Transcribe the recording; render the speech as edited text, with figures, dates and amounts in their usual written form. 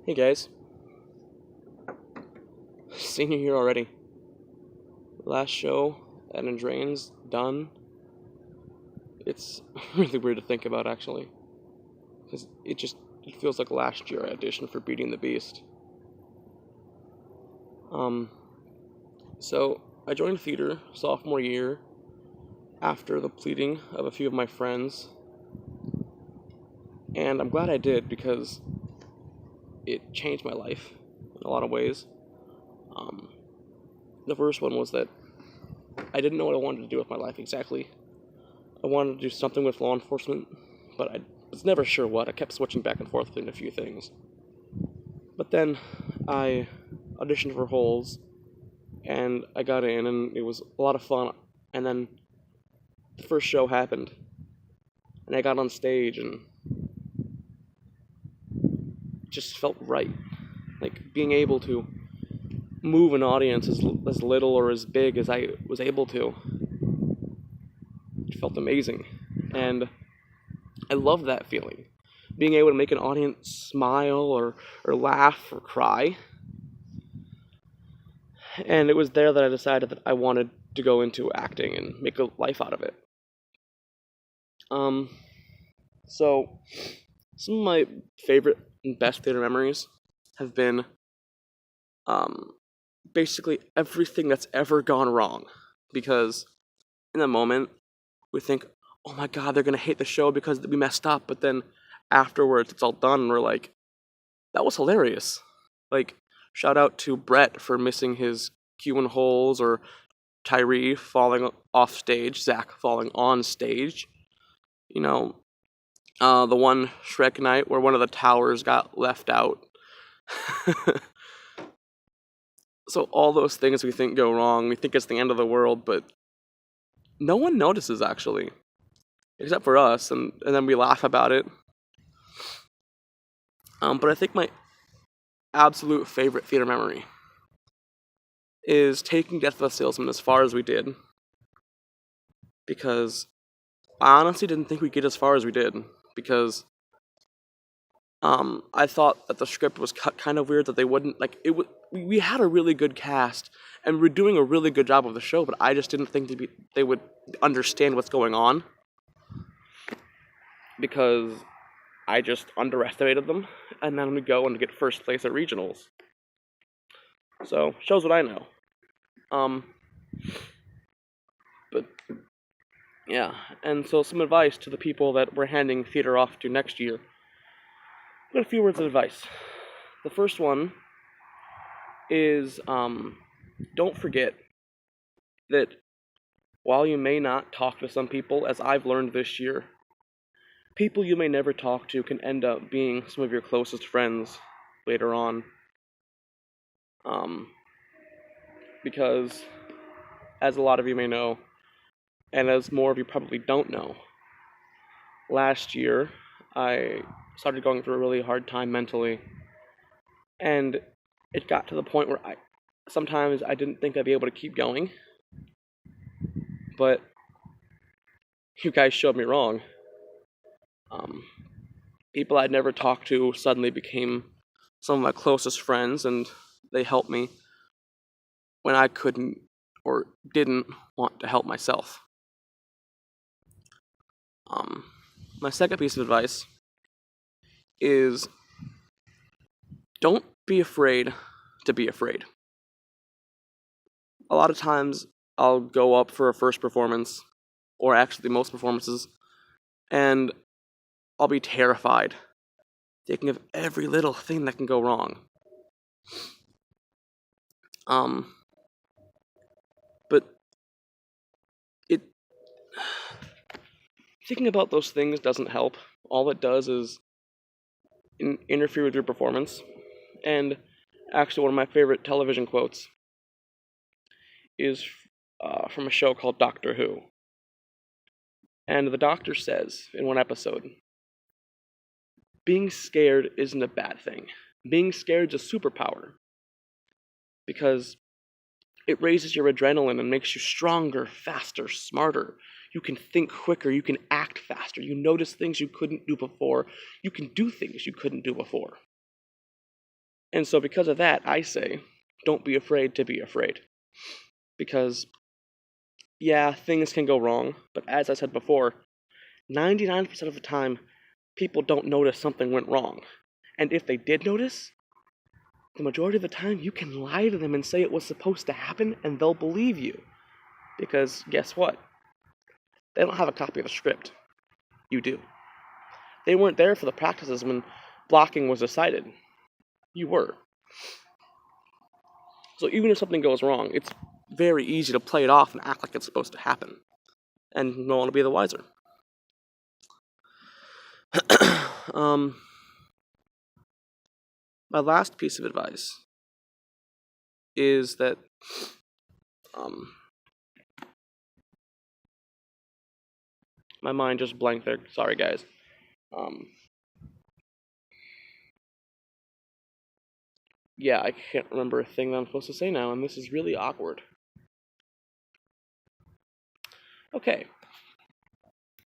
Hey guys, senior year already. Last show at Andrain's done. It's really weird to think about actually, because it feels like last year I auditioned for Beating the Beast. Um, so I joined theater sophomore year after the pleading of a few of my friends, and I'm glad I did because it changed my life in a lot of ways. Um, the first one was that I didn't know what I wanted to do with my life exactly. I wanted to do something with law enforcement, but I was never sure what. I kept switching back and forth between a few things. But then I auditioned for Holes, and I got in, and it was a lot of fun. And then the first show happened, and I got on stage, and it just felt right. Like being able to move an audience as little or as big as I was able to. It felt amazing. And I love that feeling. Being able to make an audience smile or laugh or cry. And it was there that I decided that I wanted to go into acting and make a life out of it. Um, so some of my favorite and best theater memories have been um, basically everything that's ever gone wrong. Because in the moment, we think, oh my god, they're going to hate the show because we messed up. But then afterwards, it's all done, and we're like, that was hilarious. Like, shout out to Brett for missing his cue and holes, or Tyree falling off stage, Zach falling on stage. You know, the one Shrek night where one of the towers got left out. So all those things we think go wrong, we think it's the end of the world, but no one notices actually, except for us, and then we laugh about it. But I think my absolute favorite theater memory is taking Death of a Salesman as far as we did, because I honestly didn't think we'd get as far as we did, because I thought that the script was cut kind of weird, that they wouldn't, like, we had a really good cast, and we were doing a really good job of the show, but I just didn't think they would understand what's going on, because I just underestimated them, and then we go and get first place at regionals. So, shows what I know. But yeah, and so some advice to the people that we're handing theater off to next year. I've got a few words of advice. The first one is don't forget that while you may not talk to some people, as I've learned this year, people you may never talk to can end up being some of your closest friends later on. Because, as a lot of you may know, and as more of you probably don't know, last year I started going through a really hard time mentally, and it got to the point where sometimes I didn't think I'd be able to keep going, but you guys showed me wrong. People I'd never talked to suddenly became some of my closest friends, and they helped me when I couldn't or didn't want to help myself. My second piece of advice is don't be afraid to be afraid. A lot of times I'll go up for a first performance, or actually most performances, and I'll be terrified, thinking of every little thing that can go wrong. But it thinking about those things doesn't help. All it does is interfere with your performance. And actually, one of my favorite television quotes is from a show called Doctor Who. And the doctor says in one episode, being scared isn't a bad thing. Being scared is a superpower, because it raises your adrenaline and makes you stronger, faster, smarter. You can think quicker, you can act faster, you notice things you couldn't do before, you can do things you couldn't do before. And so because of that, I say, don't be afraid to be afraid. Because, yeah, things can go wrong, but as I said before, 99% of the time, people don't notice something went wrong. And if they did notice, the majority of the time, you can lie to them and say it was supposed to happen, and they'll believe you. Because guess what? They don't have a copy of the script. You do. They weren't there for the practices when blocking was decided. You were. So even if something goes wrong, it's very easy to play it off and act like it's supposed to happen. And no one will be the wiser. My last piece of advice is that my mind just blanked there. Sorry, guys. Yeah, I can't remember a thing that I'm supposed to say now, and this is really awkward. Okay,